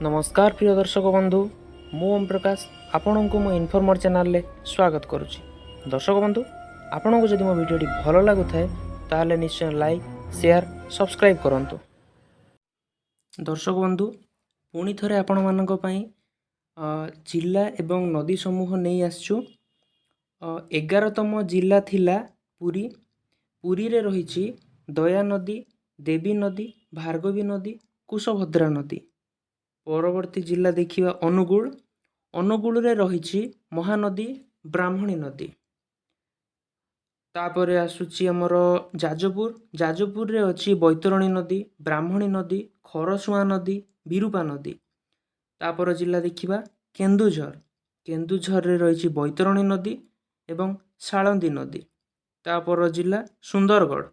नमस्कार प्रिय दर्शक बंधु मु ओम प्रकाश आपण को मो इनफॉर्मर चैनल रे स्वागत करुच्ची। दर्शक बंधु आपण को जदि मो वीडियोटी भल लगुए ताहले निश्चय लाइक शेयर सब्सक्राइब करंतु। दर्शक बंधु पुणी थरे आपण मानक पई जिला एवं नदी समूह नहीं आसचु। 11तम जिला थिला पुरी। पुरी रे रही दया नदी, देवी नदी, भार्गवी नदी, कुशभद्रा नदी। परवर्ती जिला देखिवा अनुगुल। अनुगुल रे रही महानदी, ब्राह्मणी नदी। तापरे आसुची हमर जाजपुर। जाजपुर रे अछि बैतरणी नदी, ब्राह्मणी नदी, खरसुआ नदी, विरूपा नदी। तापर जिला देखिवा केन्दुझर। केन्दुझर रे रही बैतरणी नदी एवं शालंदी नदी। तापर जिला सुंदरगढ़।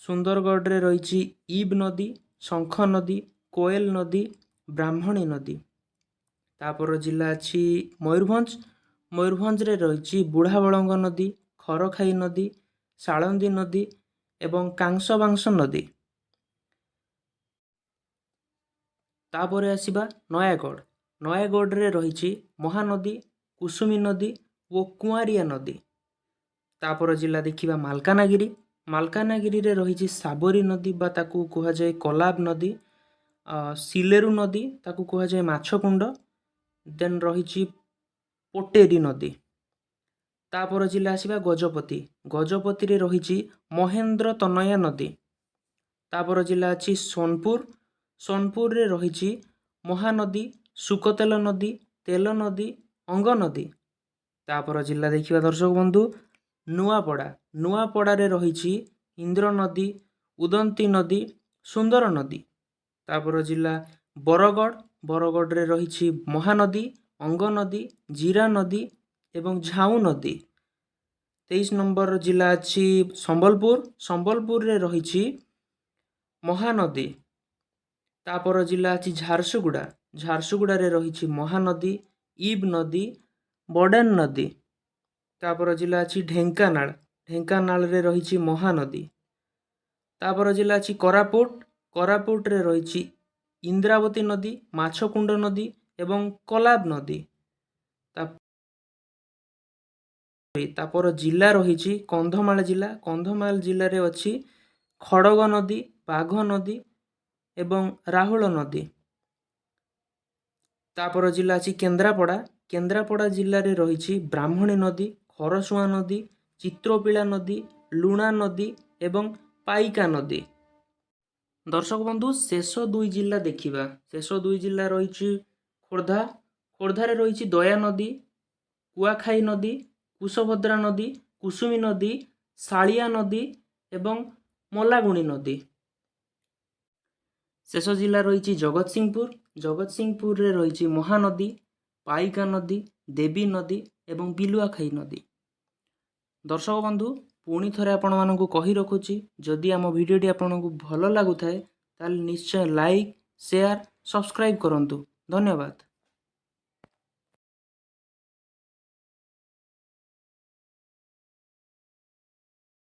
सुंदरगढ़ रे रही ईब नदी, शंख नदी, कोयल नदी, ब्राह्मणी नदी। तापर जिला अछि मयूरभंज। मयूरभंज रे रही बुढ़ाबलंग नदी, खरखाई नदी, शालंदी नदी एवं कांसबांस नदी। तापर आसिबा नयागढ़। नयागढ़ रे रही महानदी, कुसुमी नदी और कुआरिया नदी। तापर जिला देखिबा मालकानगिरी। मालकानगिरी रे रही साबरी नदी बा ताकू कहा जाए कलाब नदी, सिलेरु नदी ताकू कहा जाए माछकुंड, देन रही पोटेरी नदी। तापर जिला आसिबा गजपति। गजपति रे रही महेंद्र तनया नदी। तापर जिला अछि सोनपुर। सोनपुर रे रही महानदी, सुकतेल नदी, तेल नदी, अंग नदी। तापर जिला देखिबा दर्शक बंधु नुआपड़ा। नुआपड़ा रे रही इंद्र नदी, उदंती नदी, सुंदर नदी। तापर जिला बरगढ़। बरगढ़ रे रही महानदी, अंग नदी, जीरा नदी एवं झाऊ नदी। 23 नंबर जिला अछि संबलपुर। संबलपुर रे रही महानदी। तापर जिला अछि झारसुगुड़ा। झारसुगुड़ा रे रही महानदी, ईब नदी, बडेन नदी। तापर जिला अछि ढेंकानाल। ढेंकानाल रे रही महानदी। तापर जिला अछि कोरापुट। कोरापुट रे रही इंद्रावती नदी, माछकुंड नदी एवं कलाब नदी। तापर जिला रही कंधमाल जिला। कंधमाल जिले रे अछि खड़ग नदी, बाघ नदी एवं राहुल नदी। तापर जिला अछि केन्द्रापड़ा। केन्द्रापड़ा जिले रे रही ब्राह्मणी नदी, खरसुआ नदी, चित्रोपिला नदी, लुणा नदी एवं पाइका नदी। दर्शक बंधु शेष दुई जिला देखिबा। शेष दुई जिला रही खोर्धा। खोर्धा रे रही दया नदी, कुआखाई नदी, कुशभद्रा नदी, कुसुमी नदी, शालिया नदी एवं मलागुणी नदी। शेष जिला रही जगतसिंहपुर। जगतसिंहपुर रे रही महानदी, पाइका नदी, देवी नदी एवं बिलुआखाई नदी। दर्शक बंधु पुणी थरे आपण मानकु कहि रखुची जदि आम वीडियोटी आपनकु भल लागुथाए ताले निश्चय लाइक शेयर सब्सक्राइब करंतु। धन्यवाद।